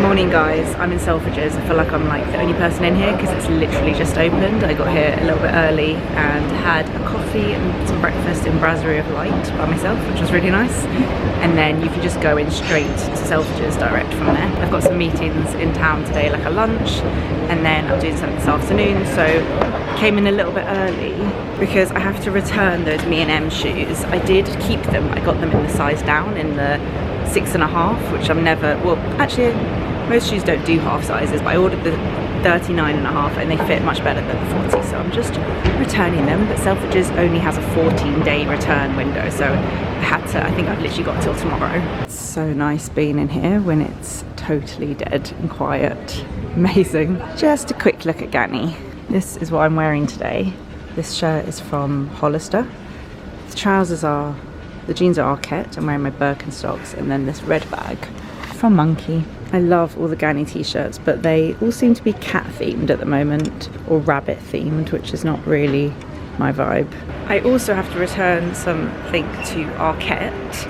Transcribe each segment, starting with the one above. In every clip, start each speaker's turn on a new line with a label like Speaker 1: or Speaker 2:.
Speaker 1: Morning guys, I'm in Selfridges. I feel like I'm like the only person in here because it's literally just opened. I got here a little bit early and had a coffee and some breakfast in Brasserie of Light by myself, which was really nice. And then you can just go in straight to Selfridges direct from there. I've got some meetings in town today, like a lunch, and then I'm doing something this afternoon, so came in a little bit early because I have to return those me and Em shoes. I did keep them. I got them in the size down, in the 6.5, which I'm never, well actually most shoes don't do half sizes, but I ordered the 39.5 and they fit much better than the 40, so I'm just returning them. But Selfridges only has a 14-day return window, so I think I've literally got till tomorrow. It's so nice being in here when it's totally dead and quiet. Amazing. Just a quick look at Gani. This is what I'm wearing today. This shirt is from Hollister. The trousers are, the jeans are Arquette. I'm wearing my Birkenstocks, and then this red bag from Monkey. I love all the Gani t-shirts, but they all seem to be cat themed at the moment, or rabbit themed, which is not really my vibe. I also have to return something to Arquette.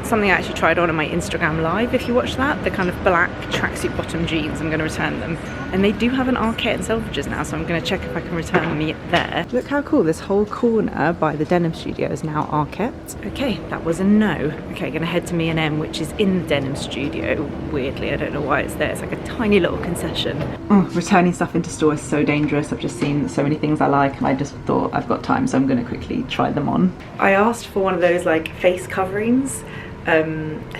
Speaker 1: Something I actually tried on my Instagram live, if you watch that, the kind of black tracksuit bottom jeans. I'm going to return them, and they do have an Arquette in Selfridges now, so I'm going to check if I can return them there. Look how cool, this whole corner by the denim studio is now Arquette. Okay, that was a no. Okay, going to head to me and Em, which is in the denim studio. Weirdly, I don't know why it's there. It's like a tiny little concession. Returning stuff into store is so dangerous. I've just seen so many things I like, and I just thought I've got time, so I'm going to quickly try them on. I asked for one of those like face coverings. I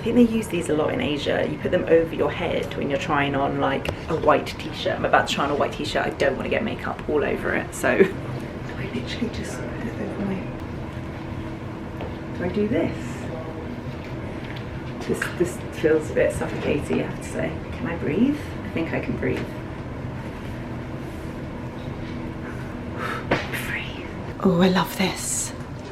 Speaker 1: think they use these a lot in Asia. You put them over your head when you're trying on like a white t-shirt. I'm about to try on a white t-shirt. I don't want to get makeup all over it, so I literally just put it over my... Do I do this? This feels a bit suffocating, I have to say. Can I breathe? I think I can breathe. Free. Oh, I love this.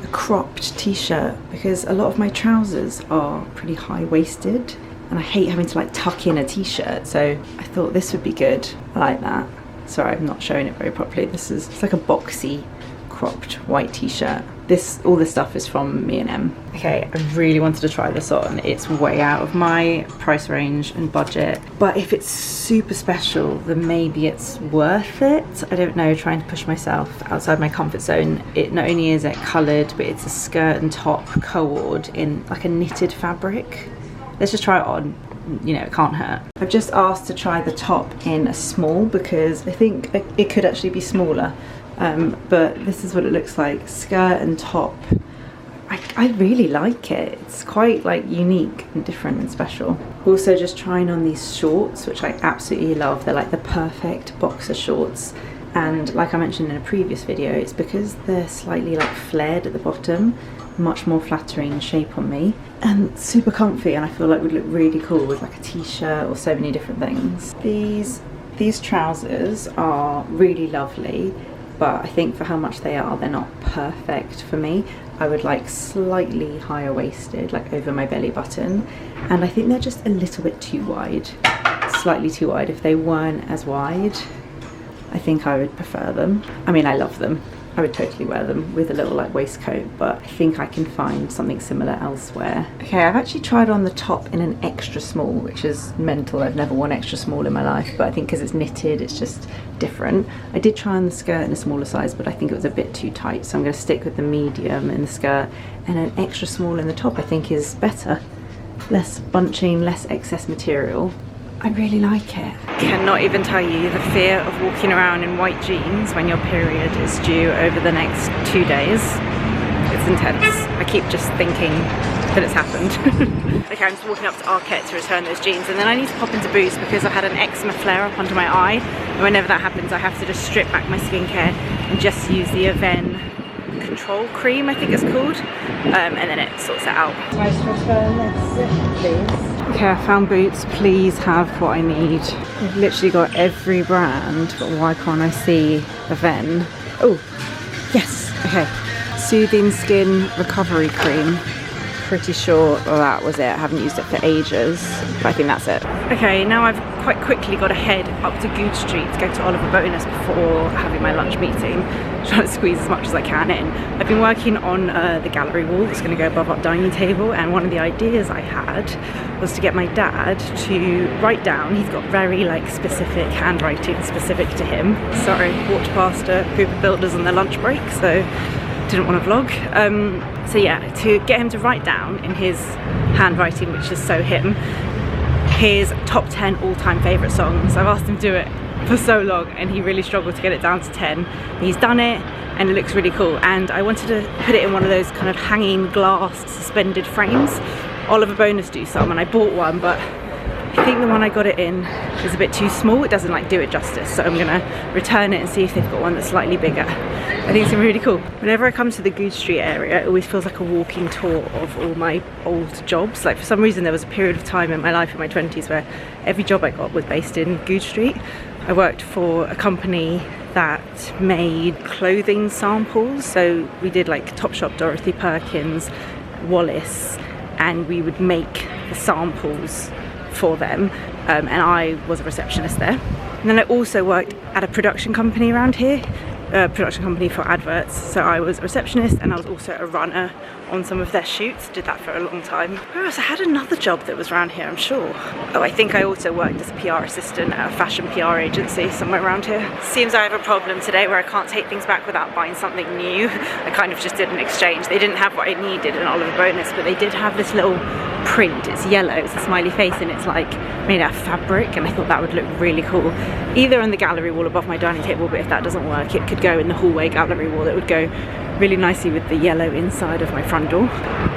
Speaker 1: A cropped t-shirt, because a lot of my trousers are pretty high-waisted and I hate having to like tuck in a t-shirt, so I thought this would be good. I like that. Sorry, I'm not showing it very properly. It's like a boxy cropped white t-shirt. All this stuff is from me and Em. Okay, I really wanted to try this on. It's way out of my price range and budget, but if it's super special, then maybe it's worth it. I don't know, trying to push myself outside my comfort zone. It not only is it coloured, but it's a skirt and top co-ord in like a knitted fabric. Let's just try it on. You know, it can't hurt. I've just asked to try the top in a small because I think it could actually be smaller. But this is what it looks like, skirt and top. I really like it. It's quite like unique and different and special. Also just trying on these shorts, which I absolutely love. They're like the perfect boxer shorts. And like I mentioned in a previous video, it's because they're slightly like flared at the bottom, much more flattering shape on me, and super comfy, and I feel like would look really cool with like a t-shirt or so many different things. These trousers are really lovely, but I think for how much they are, they're not perfect for me. I would like slightly higher waisted, like over my belly button, and I think they're just a little bit too wide, slightly too wide. If they weren't as wide, I think I would prefer them. I mean, I love them. I would totally wear them with a little like waistcoat, but I think I can find something similar elsewhere. Okay, I've actually tried on the top in an extra small, which is mental. I've never worn extra small in my life, but I think because it's knitted, it's just different. I did try on the skirt in a smaller size, but I think it was a bit too tight, so I'm going to stick with the medium in the skirt, and an extra small in the top I think is better. Less bunching, less excess material. I really like it. Cannot even tell you the fear of walking around in white jeans when your period is due over the next 2 days. It's intense. I keep just thinking that it's happened. Okay, I'm just walking up to Arquette to return those jeans, and then I need to pop into Boots because I've had an eczema flare up under my eye, and whenever that happens I have to just strip back my skincare and just use the Aven Control Cream, I think it's called, and then it sorts it out. Nice return this, please. Okay, I found Boots. Please have what I need. I've literally got every brand, but why can't I see Aven? Oh, yes, okay. Soothing Skin Recovery Cream. pretty sure that was it. I haven't used it for ages, but I think that's it. Okay, now I've quite quickly got to head up to Good Street to go to Oliver Bonus before having my lunch meeting. Trying to squeeze as much as I can in. I've been working on the gallery wall that's going to go above our dining table, and one of the ideas I had was to get my dad to write down. He's got very like specific handwriting specific to him. Sorry, walked past a group of builders on their lunch break, so didn't want to vlog. So yeah, to get him to write down in his handwriting, which is so him, his top 10 all-time favourite songs. I've asked him to do it for so long and he really struggled to get it down to 10. He's done it and it looks really cool, and I wanted to put it in one of those kind of hanging glass suspended frames. Oliver Bonus do some, and I bought one, but I think the one I got it in is a bit too small. It doesn't like do it justice, so I'm gonna return it and see if they've got one that's slightly bigger. I think it's gonna be really cool. Whenever I come to the Good Street area, it always feels like a walking tour of all my old jobs. Like for some reason there was a period of time in my life in my 20s where every job I got was based in Good Street. I worked for a company that made clothing samples, so we did like Topshop, Dorothy Perkins, Wallace, and we would make the samples for them, and I was a receptionist there. And then I also worked at a production company around here, a production company for adverts, so I was a receptionist and I was also a runner on some of their shoots. Did that for a long time. Where else? I had another job that was around here, I'm sure. Oh, I think I also worked as a PR assistant at a fashion PR agency somewhere around here. Seems I have a problem today where I can't take things back without buying something new. I kind of just did an exchange. They didn't have what I needed in Oliver Bonus, but they did have this little print. It's yellow, it's a smiley face, and it's like made out of fabric, and I thought that would look really cool either on the gallery wall above my dining table, but if that doesn't work it could go in the hallway gallery wall. It would go really nicely with the yellow inside of my front door.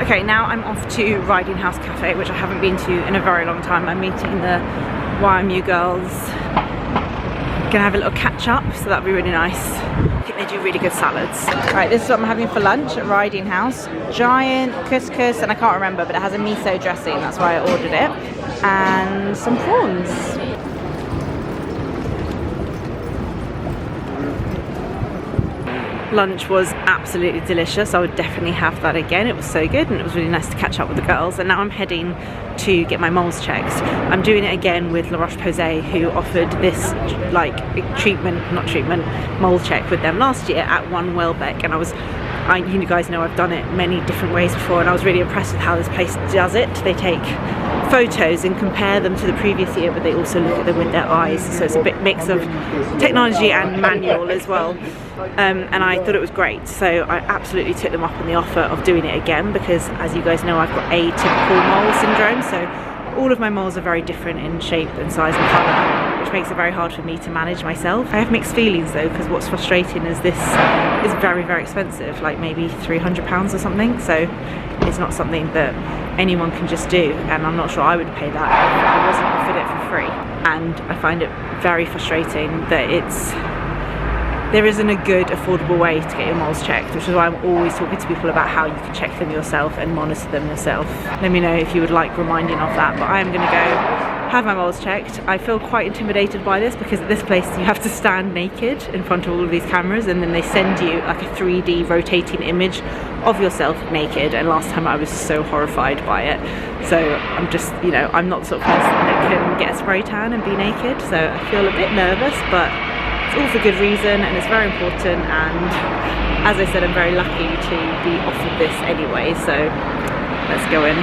Speaker 1: Okay, now I'm off to Riding House Cafe, which I haven't been to in a very long time. I'm meeting the YMU girls. Gonna have a little catch up, so that'll be really nice. I think they do really good salads. Right, this is what I'm having for lunch at Riding House. Giant couscous, and I can't remember, but it has a miso dressing, that's why I ordered it. And some prawns. Lunch was absolutely delicious. I would definitely have that again. It was so good and it was really nice to catch up with the girls. And now I'm heading to get my moles checked. I'm doing it again with La Roche-Posay, who offered this like mole check with them last year at One Welbeck, and you guys know I've done it many different ways before, and I was really impressed with how this place does it. They take photos and compare them to the previous year, but they also look at them with their eyes, so it's a bit mix of technology and manual as well. And I thought it was great, so I absolutely took them up on the offer of doing it again, because as you guys know I've got atypical mole syndrome, so all of my moles are very different in shape and size and colour, which makes it very hard for me to manage myself. I have mixed feelings though, because what's frustrating is this is very, very expensive, like maybe £300 or something, so it's not something that anyone can just do, and I'm not sure I would pay that if I wasn't offered it for free. And I find it very frustrating that there isn't a good affordable way to get your moles checked, which is why I'm always talking to people about how you can check them yourself and monitor them yourself. Let me know if you would like reminding of that, but I am going to go have my moles checked. I feel quite intimidated by this, because at this place you have to stand naked in front of all of these cameras, and then they send you like a 3D rotating image of yourself naked, and last time I was so horrified by it. So I'm just, you know, I'm not the sort of person that can get a spray tan and be naked, so I feel a bit nervous, but it's all for good reason and it's very important, and as I said, I'm very lucky to be offered this anyway, so let's go in.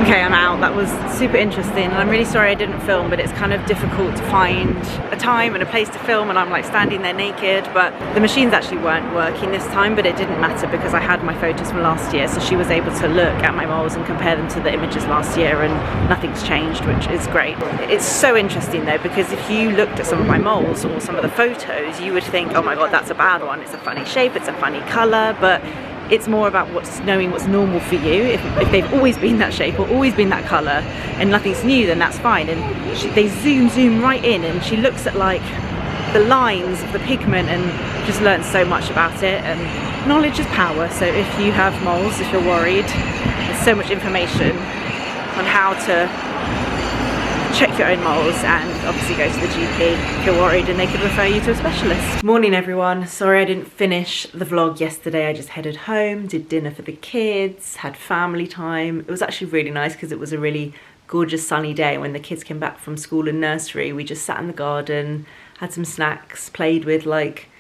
Speaker 1: Okay, I'm out. That was super interesting, and I'm really sorry I didn't film, but it's kind of difficult to find a time and a place to film, and I'm like standing there naked, but the machines actually weren't working this time, but it didn't matter because I had my photos from last year, so she was able to look at my moles and compare them to the images last year, and nothing's changed, which is great. It's so interesting though, because if you looked at some of my moles or some of the photos, you would think, oh my god, that's a bad one, it's a funny shape, it's a funny colour, but it's more about knowing what's normal for you. If they've always been that shape or always been that colour and nothing's new, then that's fine. And they zoom right in, and she looks at like the lines of the pigment and just learns so much about it. And knowledge is power, so if you have moles, if you're worried, there's so much information on how to check your own moles and obviously go to the GP if you're worried, and they could refer you to a specialist. Morning everyone, sorry I didn't finish the vlog yesterday. I just headed home, did dinner for the kids, had family time. It was actually really nice because it was a really gorgeous sunny day. When the kids came back from school and nursery, we just sat in the garden, had some snacks, played with like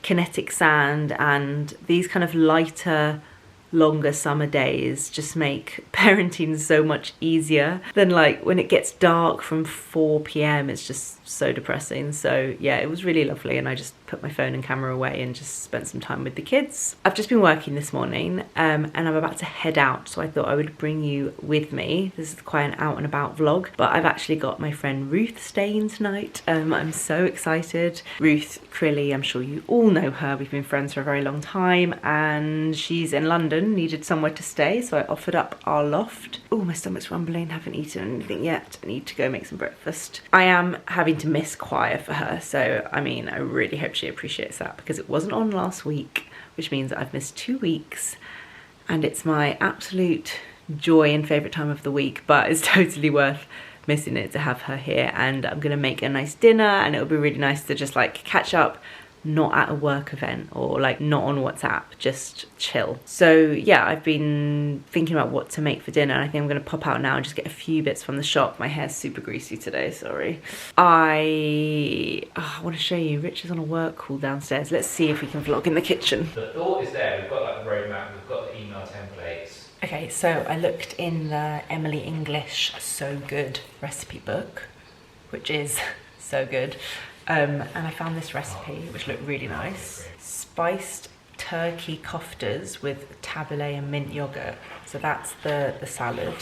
Speaker 1: kinetic sand, and these kind of lighter, longer summer days just make parenting so much easier than like when it gets dark from 4 p.m. It's just so depressing. So yeah, it was really lovely, and I just put my phone and camera away and just spent some time with the kids. I've just been working this morning and I'm about to head out, so I thought I would bring you with me. This is quite an out and about vlog, but I've actually got my friend Ruth staying tonight. I'm so excited. Ruth Crilly, I'm sure you all know her. We've been friends for a very long time, and she's in London, needed somewhere to stay, so I offered up our loft. Oh, my stomach's rumbling, haven't eaten anything yet. I need to go make some breakfast. I am having to miss choir for her, so I mean, I really hope she appreciates that, because it wasn't on last week, which means I've missed 2 weeks, and it's my absolute joy and favourite time of the week, but it's totally worth missing it to have her here. And I'm gonna make a nice dinner, and it'll be really nice to just like catch up, not at a work event or like not on WhatsApp, just chill. So yeah, I've been thinking about what to make for dinner. I think I'm gonna pop out now and just get a few bits from the shop. My hair's super greasy today, sorry. I want to show you, Rich is on a work call downstairs. Let's see if we can vlog in the kitchen.
Speaker 2: The thought is there, we've got like the roadmap, we've got the email templates.
Speaker 1: Okay, so I looked in the Emily English So Good recipe book, which is so good. And I found this recipe, which looked really nice. Spiced turkey koftas with tabbouleh and mint yogurt. So that's the salad.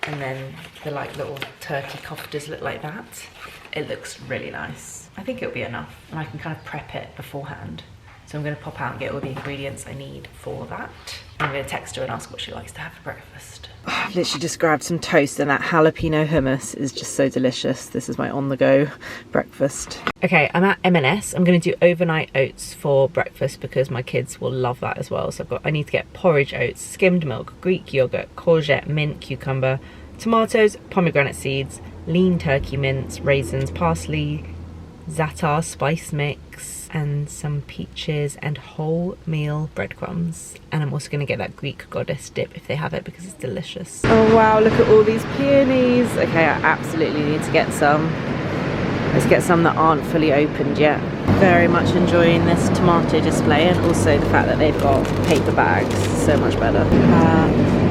Speaker 1: And then the like little turkey koftas look like that. It looks really nice. I think it'll be enough, and I can kind of prep it beforehand. So I'm gonna pop out and get all the ingredients I need for that. I'm gonna text her and ask what she likes to have for breakfast. I've literally just grabbed some toast, and that jalapeno hummus is just so delicious. This is my on-the-go breakfast. Okay, I'm at M&S. I'm gonna do overnight oats for breakfast because my kids will love that as well. So I need to get porridge oats, skimmed milk, Greek yogurt, courgette, mint, cucumber, tomatoes, pomegranate seeds, lean turkey mince, raisins, parsley, za'atar spice mix, and some peaches and wholemeal breadcrumbs. And I'm also going to get that Greek goddess dip if they have it, because it's delicious. Oh wow, look at all these peonies. Okay, I absolutely need to get some. Let's get some that aren't fully opened yet. Very much enjoying this tomato display, and also the fact that they've got paper bags. So much better.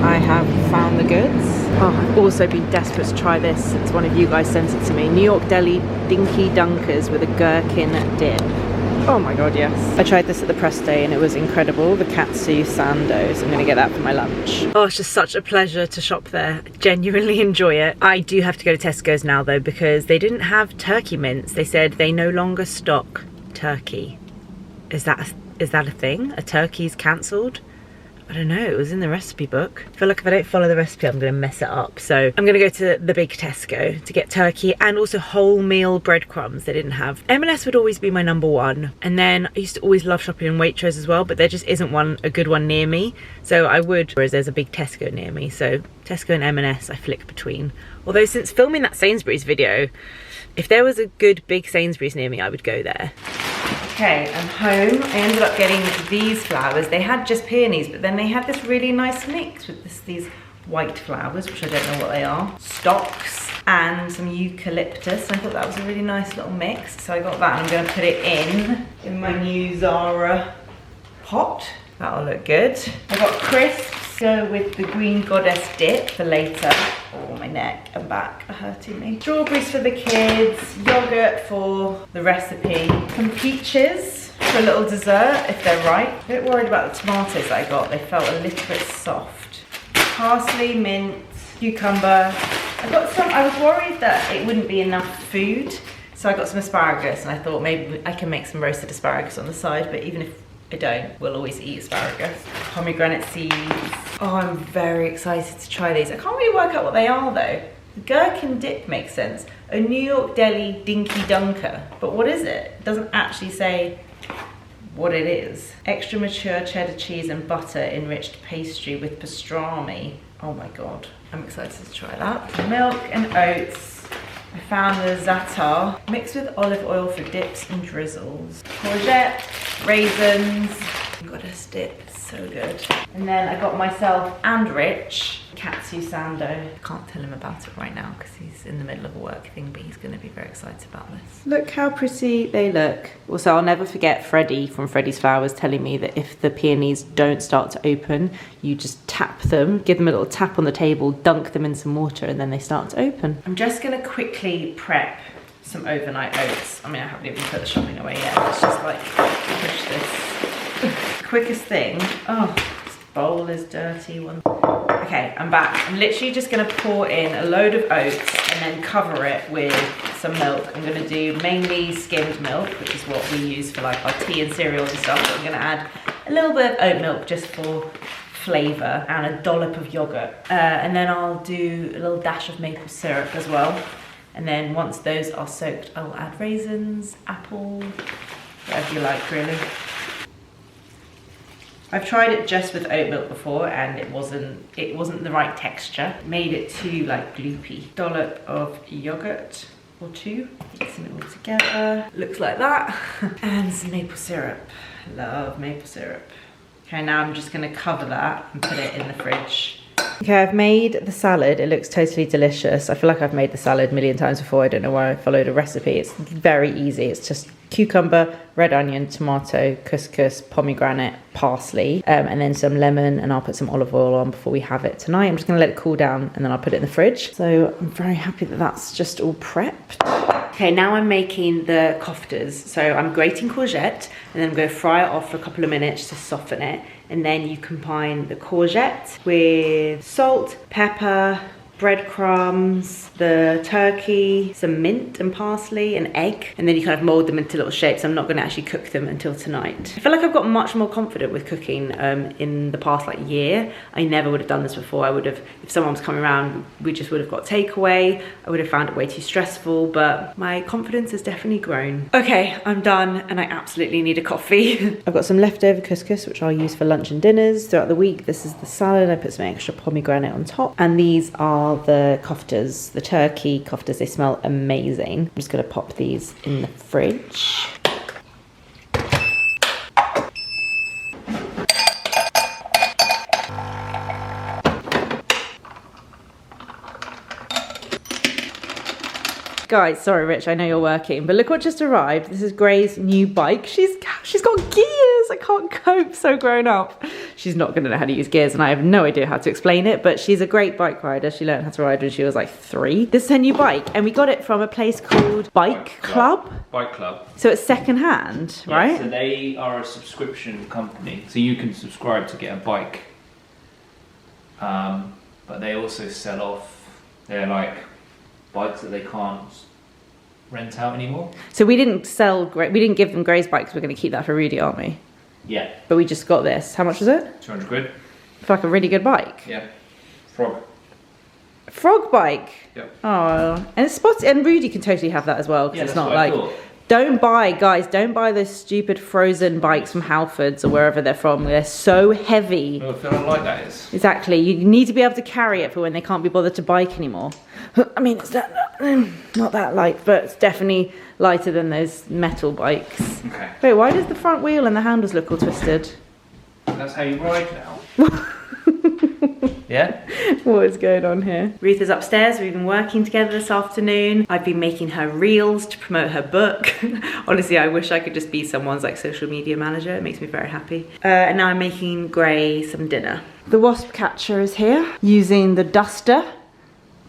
Speaker 1: I have found the goods. Oh, I've also been desperate to try this since one of you guys sent it to me. New York Deli Dinky Dunkers with a gherkin dip. Oh my god, yes. I tried this at the press day and it was incredible. The katsu sando, so I'm gonna get that for my lunch. Oh, it's just such a pleasure to shop there. I genuinely enjoy it. I do have to go to Tesco's now though, because they didn't have turkey mince. They said they no longer stock turkey. Is that a thing? A turkey's cancelled? I don't know, it was in the recipe book. I feel like if I don't follow the recipe, I'm gonna mess it up. So I'm gonna go to the big Tesco to get turkey and also wholemeal breadcrumbs they didn't have. M&S would always be my number one. And then I used to always love shopping in Waitrose as well, but there just isn't a good one near me. So I would, whereas there's a big Tesco near me. So Tesco and M&S I flick between. Although since filming that Sainsbury's video, if there was a good big Sainsbury's near me, I would go there. Okay, I'm home. I ended up getting these flowers. They had just peonies, but then they had this really nice mix with these white flowers, which I don't know what they are. Stocks and some eucalyptus. I thought that was a really nice little mix. So I got that, and I'm gonna put it in my new Zara pot. That'll look good. I got crisps, go with the green goddess dip for later. Oh, my neck and back are hurting me. Strawberries for the kids, yogurt for the recipe, some peaches for a little dessert if they're ripe. A bit worried about the tomatoes I got. They felt a little bit soft. Parsley, mint, cucumber. I was worried that it wouldn't be enough food, so I got some asparagus, and I thought maybe I can make some roasted asparagus on the side, but even if I don't, we'll always eat asparagus. Pomegranate seeds. Oh, I'm very excited to try these. I can't really work out what they are though. The gherkin dip makes sense. A New York Deli Dinky Dunker. But what is it? It doesn't actually say what it is. Extra mature cheddar cheese and butter enriched pastry with pastrami. Oh my god, I'm excited to try that. Milk and oats. I found the za'atar mixed with olive oil for dips and drizzles. Courgette, raisins. Got a dip, it's so good. And then I got myself and Rich katsu sando. I can't tell him about it right now because he's in the middle of a work thing, but he's going to be very excited about this. Look how pretty they look. Also, I'll never forget Freddie from Freddie's Flowers telling me that if the peonies don't start to open, you just tap them, give them a little tap on the table, dunk them in some water, and then they start to open. I'm just going to quickly prep some overnight oats. I mean, I haven't even put the shopping away yet. It's just like push this. Quickest thing. Oh, this bowl is dirty one. Okay, I'm back. I'm literally just gonna pour in a load of oats and then cover it with some milk. I'm gonna do mainly skimmed milk, which is what we use for like our tea and cereals and stuff. But I'm gonna add a little bit of oat milk just for flavour and a dollop of yogurt. And then I'll do a little dash of maple syrup as well. And then once those are soaked, I'll add raisins, apple, whatever you like really. I've tried it just with oat milk before and it wasn't the right texture. Made it too like gloopy. Dollop of yogurt or two, mixing it all together. Looks like that. And some maple syrup. Love maple syrup. Okay, now I'm just gonna cover that and put it in the fridge. Okay, I've made the salad. It looks totally delicious. I feel like I've made the salad a million times before. I don't know why I followed a recipe. It's very easy. It's just cucumber, red onion, tomato, couscous, pomegranate, parsley, and then some lemon, and I'll put some olive oil on before we have it tonight. I'm just gonna let it cool down and then I'll put it in the fridge. So I'm very happy that that's just all prepped. Okay, now I'm making the koftas. So I'm grating courgette and then I'm gonna fry it off for a couple of minutes to soften it. And then you combine the courgette with salt, pepper, breadcrumbs, the turkey, some mint and parsley, an egg, and then you kind of mold them into little shapes. I'm not going to actually cook them until tonight. I feel like I've got much more confident with cooking in the past like year. I never would have done this before. I would have, if someone was coming around, we just would have got takeaway. I would have found it way too stressful, but my confidence has definitely grown. Okay, I'm done and I absolutely need a coffee. I've got some leftover couscous, which I'll use for lunch and dinners throughout the week. This is the salad. I put some extra pomegranate on top, and these are the koftas, the turkey koftas. They smell amazing. I'm just going to pop these in the fridge. Guys, sorry Rich, I know you're working, but look what just arrived. This is Gray's new bike. She's got gears. I can't cope, so grown up. She's not gonna know how to use gears and I have no idea how to explain it, but she's a great bike rider. She learned how to ride when she was like 3. This is her new bike and we got it from a place called Bike Club.
Speaker 2: Bike Club.
Speaker 1: So it's second hand, right?
Speaker 2: Yeah, so they are a subscription company. So you can subscribe to get a bike. But they also sell off, they're like bikes that they can't rent out anymore. So we didn't give them Gray's bikes. We're going to keep that for Rudy, aren't we? Yeah. But we just got this. How much was it? 200 quid. For like a really good bike. Yeah. Frog bike. Yep. Oh, and it's spotted. And Rudy can totally have that as well because it's not like. Don't buy those stupid frozen bikes from Halfords or wherever they're from. They're so heavy. Oh, I feel like that is. Exactly. You need to be able to carry it for when they can't be bothered to bike anymore. I mean, it's not that light, but it's definitely lighter than those metal bikes. Okay. Wait, why does the front wheel and the handles look all twisted? That's how you ride now. Yeah?
Speaker 1: What is going on here? Ruth is upstairs. We've been working together this afternoon. I've been making her reels to promote her book. Honestly, I wish I could just be someone's like social media manager. It makes me very happy. And now I'm making Gray some dinner. The wasp catcher is here, using the duster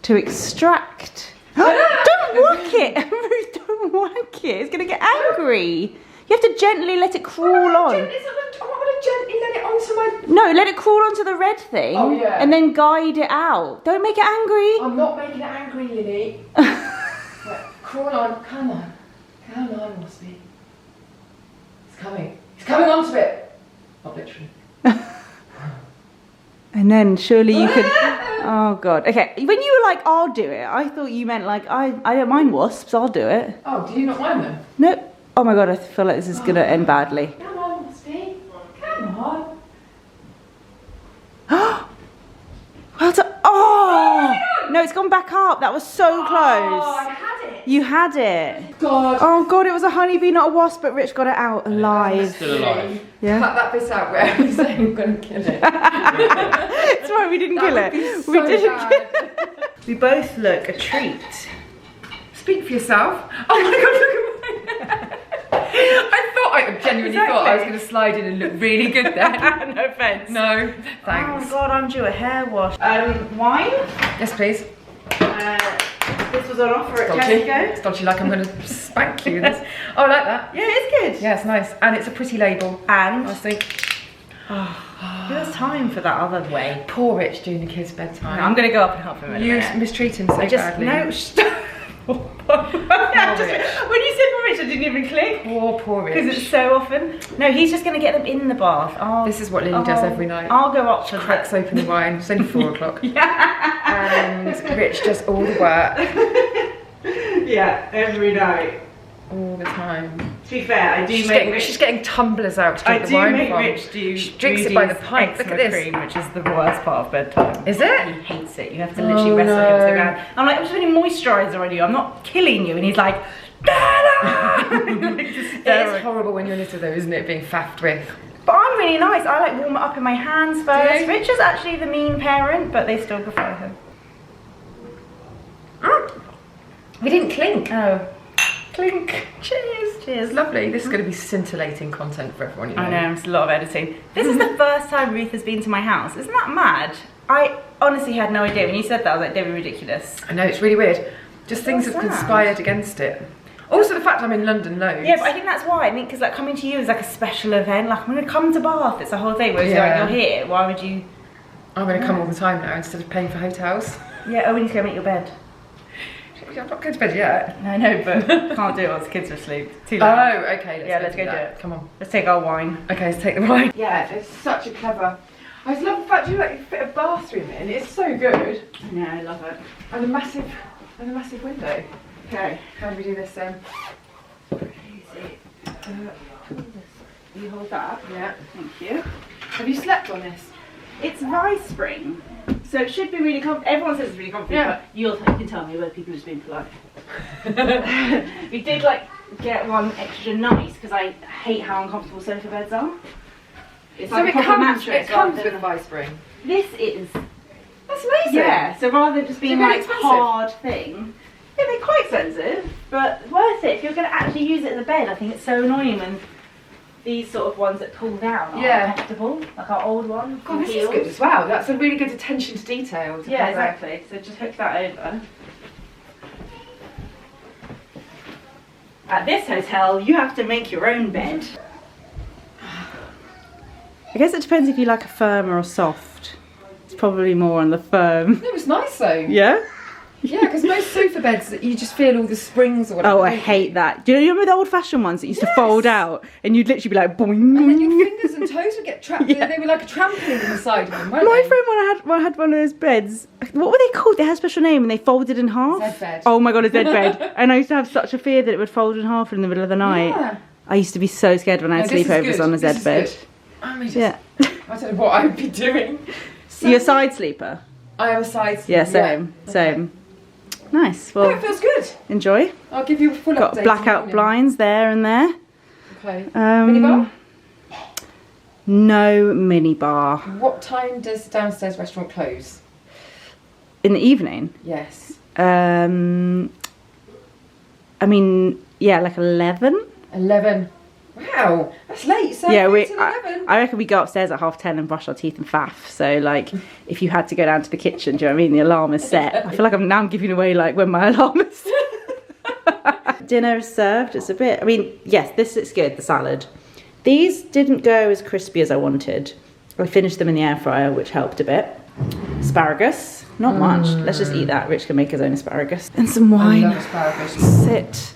Speaker 1: to extract. Don't whack it! Ruth, don't whack it. It's gonna get angry. You have to gently let it crawl on. I'm not gonna gently let it onto my... No, let it crawl onto the red thing. Oh, yeah. And then guide it out. Don't make it angry.
Speaker 3: I'm not making it angry, Lily. Right, crawl on. Come on. Come on, Waspy. It's coming. It's coming onto it. Not literally.
Speaker 1: And then surely you could... Oh, God. Okay, when you were like, I'll do it, I thought you meant like, I don't mind wasps, I'll do it.
Speaker 3: Oh, do you not mind them?
Speaker 1: Nope. Oh my God, I feel like this is going to end badly.
Speaker 3: Come on, Waspy. Come on.
Speaker 1: Well done. Oh! No, it's gone back up. That was so close.
Speaker 3: Oh, I had
Speaker 2: You had it.
Speaker 3: God.
Speaker 2: Oh God, it was a honeybee, not a wasp, but Rich got it out alive.
Speaker 4: Still alive.
Speaker 2: Yeah.
Speaker 3: Cut that bit out where I'm saying I'm going to kill it.
Speaker 2: It's right, we didn't kill
Speaker 3: That
Speaker 2: it.
Speaker 3: would be
Speaker 2: We
Speaker 3: so
Speaker 2: didn't kill it.
Speaker 3: bad.
Speaker 2: We both look a treat.
Speaker 3: Speak for yourself. Oh my God, look at my I genuinely thought I was going to slide in and look really good then.
Speaker 2: No offense.
Speaker 3: No, thanks.
Speaker 2: Oh God, I'm due a hair wash. Wine?
Speaker 3: Yes, please.
Speaker 2: This was on offer at
Speaker 3: Dodgy.
Speaker 2: Tesco.
Speaker 3: It's dodgy, like I'm going to spank you. Oh, I like that.
Speaker 2: Yeah, it's good.
Speaker 3: Yeah, it's nice. And it's a pretty label.
Speaker 2: And
Speaker 3: I think.
Speaker 2: give us time for that other way.
Speaker 3: Poor Rich doing the kids' bedtime.
Speaker 2: I'm going to go up and help him in a
Speaker 3: You
Speaker 2: minute.
Speaker 3: mistreat him so badly.
Speaker 2: No, stop. When you said for Rich, I didn't even click.
Speaker 3: Poor Rich.
Speaker 2: Because it's so often. No, he's just going to get them in the bath.
Speaker 3: This is what Lily does every night.
Speaker 2: I'll go up to
Speaker 3: Cracks open the wine. It's only 4 o'clock.
Speaker 2: Yeah.
Speaker 3: And Rich does all the work.
Speaker 2: Yeah, every night.
Speaker 3: All the time.
Speaker 2: To be fair, I do
Speaker 3: She's getting tumblers out to drink the wine from.
Speaker 2: Rich do.
Speaker 3: She drinks it by the pint. Look at this.
Speaker 2: Cream, which is the worst part of bedtime.
Speaker 3: Is it?
Speaker 2: He hates it. You have to literally wrestle against the ground. I'm like, I'm just putting moisturiser on you. I'm not killing you. And he's like,
Speaker 3: It's horrible when you're little though, isn't it? Being faffed with.
Speaker 2: But I'm really nice. I like warm it up in my hands first.
Speaker 3: Do you?
Speaker 2: Rich is actually the mean parent, but they still prefer him.
Speaker 3: We didn't clink.
Speaker 2: Oh.
Speaker 3: Clink. Cheers. Cheers. Lovely. This is going to be scintillating content for everyone. You know.
Speaker 2: I know, it's a lot of editing. This is the first time Ruth has been to my house. Isn't that mad? I honestly had no idea. When you said that, I was like, Debbie, ridiculous.
Speaker 3: I know, it's really weird. Just things have
Speaker 2: sad.
Speaker 3: conspired against it. Also the fact I'm in London loads.
Speaker 2: Yeah, but I think that's why. I think because like coming to you is like a special event. Like I'm going to come to Bath. It's a whole thing. Whereas
Speaker 3: Yeah.
Speaker 2: like, you're here. Why would you?
Speaker 3: I'm going to come all the time now instead of paying for hotels.
Speaker 2: Yeah. Oh, we need to go make your bed.
Speaker 3: I'm not going to bed yet.
Speaker 2: I know, but can't do it once the kids are asleep. Too
Speaker 3: Oh,
Speaker 2: loud.
Speaker 3: okay.
Speaker 2: Let's go do
Speaker 3: that.
Speaker 2: it.
Speaker 3: Come on.
Speaker 2: Let's take our wine.
Speaker 3: Okay, let's take the wine.
Speaker 5: Yeah, it's such a clever. I just love the fact you like fit a bathroom in. It's so good,
Speaker 2: Yeah, I love it.
Speaker 5: and a massive window.
Speaker 2: Okay.
Speaker 5: How do we do this then?
Speaker 2: You hold that.
Speaker 5: Yeah.
Speaker 2: Thank you.
Speaker 5: Have you slept on this?
Speaker 2: It's rice spring, so it should be really comfortable. Everyone says it's really comfortable,
Speaker 5: Yeah.
Speaker 2: but you can tell me whether people are just being polite. We did like get one extra nice because I hate how uncomfortable sofa beds are. It's
Speaker 5: So
Speaker 2: like
Speaker 5: it
Speaker 2: a proper
Speaker 5: comes
Speaker 2: mattress.
Speaker 5: with a vice spring.
Speaker 2: This is
Speaker 5: That's amazing.
Speaker 2: yeah. So rather than just being
Speaker 5: They're
Speaker 2: like
Speaker 5: very expensive.
Speaker 2: hard thing, yeah, they're quite expensive, but worth it if you're going to actually use it as a bed. I think it's so annoying when these sort of ones that pull down are
Speaker 5: Yeah.
Speaker 2: comfortable, like our old one.
Speaker 5: God, this is
Speaker 2: heels.
Speaker 5: good as well. That's a really good attention to detail. To
Speaker 2: Yeah,
Speaker 5: have a-
Speaker 2: exactly. So just hook that over. At this hotel, you have to make your own bed. I guess it depends if you like a firm or a soft. It's probably more on the firm.
Speaker 5: It was nice though.
Speaker 2: Yeah?
Speaker 5: Yeah, because most sofa beds, you just feel all the springs or whatever.
Speaker 2: Oh, I hate that. Do you remember the old-fashioned ones that used to fold out and you'd literally be like, boing.
Speaker 5: And then your fingers and toes would get trapped.
Speaker 2: Yeah.
Speaker 5: They were like a trampoline in the side of them, weren't
Speaker 2: My
Speaker 5: they?
Speaker 2: friend, when I had one of those beds, what were they called? They had a special name and they folded in half.
Speaker 5: Zed bed.
Speaker 2: Oh my God, a Zed bed. And I used to have such a fear that it would fold in half in the middle of the night.
Speaker 5: Yeah.
Speaker 2: I used to be so scared when I had
Speaker 5: No, this is
Speaker 2: sleepovers
Speaker 5: good.
Speaker 2: on a
Speaker 5: This
Speaker 2: Zed
Speaker 5: is
Speaker 2: bed.
Speaker 5: good. I mean,
Speaker 2: Yeah.
Speaker 5: I don't know what I would be doing.
Speaker 2: You're a side sleeper?
Speaker 5: I am a side
Speaker 2: Yeah,
Speaker 5: sleeper,
Speaker 2: same, same. Nice,
Speaker 5: No, it
Speaker 2: well,
Speaker 5: feels good.
Speaker 2: enjoy.
Speaker 5: I'll give you a full update.
Speaker 2: Got
Speaker 5: in the
Speaker 2: blackout
Speaker 5: morning.
Speaker 2: blinds there and there.
Speaker 5: Okay. Minibar?
Speaker 2: No minibar.
Speaker 5: What time does the downstairs restaurant close?
Speaker 2: In the evening?
Speaker 5: Yes.
Speaker 2: I mean, yeah, like 11?
Speaker 5: 11. Wow, that's late. So
Speaker 2: Yeah,
Speaker 5: till 11.
Speaker 2: I reckon we go upstairs at 10:30 and brush our teeth and faff. So, like, if you had to go down to the kitchen, do you know what I mean? The alarm is set. I feel like I'm giving away, like, when my alarm is set. Dinner is served. It's a bit, I mean, yes, this is good, the salad. These didn't go as crispy as I wanted. I finished them in the air fryer, which helped a bit. Asparagus, not much. Let's just eat that. Rich can make his own asparagus. And some
Speaker 5: I
Speaker 2: wine.
Speaker 5: love asparagus.
Speaker 2: Sit.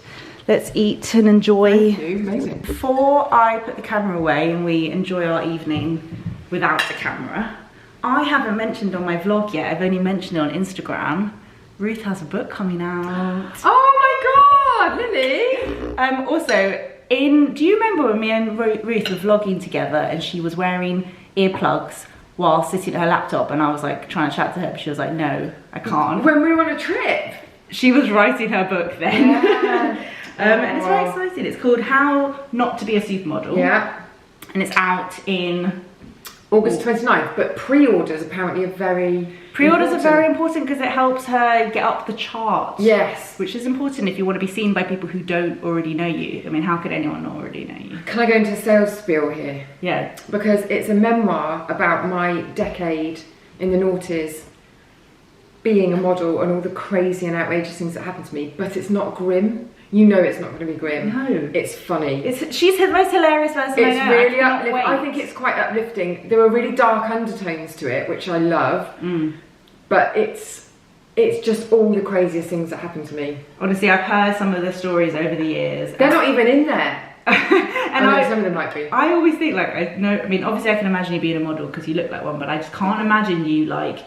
Speaker 2: Let's eat and enjoy.
Speaker 5: Amazing.
Speaker 2: Before I put the camera away and we enjoy our evening without the camera, I haven't mentioned on my vlog yet, I've only mentioned it on Instagram, Ruth has a book coming out.
Speaker 5: Oh my God, Lily!
Speaker 2: Also, do you remember when me and Ruth were vlogging together and she was wearing earplugs while sitting at her laptop and I was like trying to chat to her, but she was like, no, I can't.
Speaker 5: When we were on a trip.
Speaker 2: she was writing her book then.
Speaker 5: Yeah.
Speaker 2: And it's very exciting. It's called How Not to Be a Supermodel.
Speaker 5: Yeah.
Speaker 2: And it's out in
Speaker 5: August 29th, but pre-orders apparently are very
Speaker 2: Pre-orders are very important because it helps her get up the chart.
Speaker 5: Yes.
Speaker 2: Which is important if you want to be seen by people who don't already know you. I mean, how could anyone not already know you?
Speaker 5: Can I go into a sales spiel here?
Speaker 2: Yeah.
Speaker 5: Because it's a memoir about my decade in the noughties, being a model and all the crazy and outrageous things that happened to me, but it's not grim. You know it's not going to be grim.
Speaker 2: No.
Speaker 5: It's funny.
Speaker 2: She's the most hilarious person I know.
Speaker 5: It's really uplifting. I think it's quite uplifting. There are really dark undertones to it, which I love. But it's just all the craziest things that happened to me.
Speaker 2: Honestly, I've heard some of the stories over the years.
Speaker 5: They're not even in there.
Speaker 2: And
Speaker 5: some of them might be.
Speaker 2: I always think, like, I mean, obviously I can imagine you being a model because you look like one, but I just can't imagine you, like,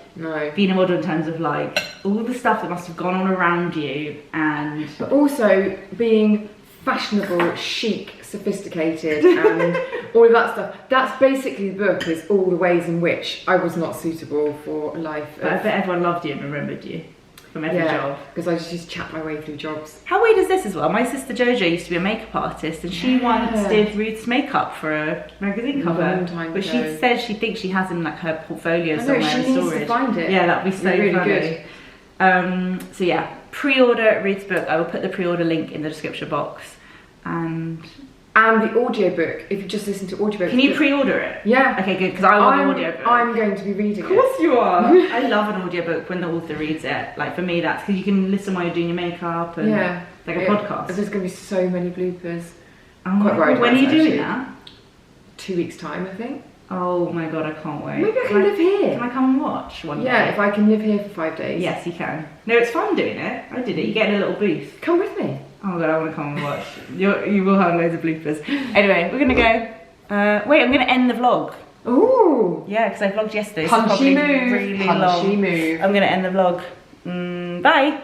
Speaker 2: being a model in terms of, like, all the stuff that must have gone on around you and...
Speaker 5: But also being fashionable, chic, sophisticated and all of that stuff. That's basically the book, is all the ways in which I was not suitable for a life.
Speaker 2: But I bet everyone loved you and remembered you. From every job.
Speaker 5: Because I just used to chat my way through jobs.
Speaker 2: How weird is this as well? My sister Jojo used to be a makeup artist and she once did Ruth's makeup for a magazine cover.
Speaker 5: Long time
Speaker 2: but
Speaker 5: ago.
Speaker 2: she says she thinks she has in like her portfolio somewhere
Speaker 5: she
Speaker 2: in
Speaker 5: needs
Speaker 2: storage.
Speaker 5: to find it.
Speaker 2: Yeah, that'd be so
Speaker 5: really
Speaker 2: funny.
Speaker 5: Good.
Speaker 2: So yeah, pre-order Ruth's book. I will put the pre-order link in the description box. And
Speaker 5: the audiobook, if you just listen to audiobooks.
Speaker 2: Can you pre-order it?
Speaker 5: Yeah.
Speaker 2: Okay, good, because I want an audiobook.
Speaker 5: I'm going to be reading it.
Speaker 2: Of course you are. I love an audiobook when the author reads it. Like for me, that's because you can listen while you're doing your makeup and like a podcast.
Speaker 5: There's going to be so many bloopers.
Speaker 2: I'm quite worried. When are you doing that?
Speaker 5: 2 weeks' time, I think.
Speaker 2: Oh my god, I can't wait.
Speaker 5: Maybe I can live here.
Speaker 2: Can I come and watch one day?
Speaker 5: Yeah, if I can live here for 5 days.
Speaker 2: Yes, you can. No, it's fun doing it. I did it. You get in a little booth.
Speaker 5: Come with me.
Speaker 2: Oh my god, I want to come and watch. You will have loads of bloopers. Anyway, we're gonna go. Wait, I'm gonna end the vlog.
Speaker 5: Ooh.
Speaker 2: Yeah, because I vlogged yesterday.
Speaker 5: Punchy
Speaker 2: so
Speaker 5: move.
Speaker 2: Really
Speaker 5: Punchy
Speaker 2: long.
Speaker 5: move.
Speaker 2: I'm gonna end the vlog. Bye.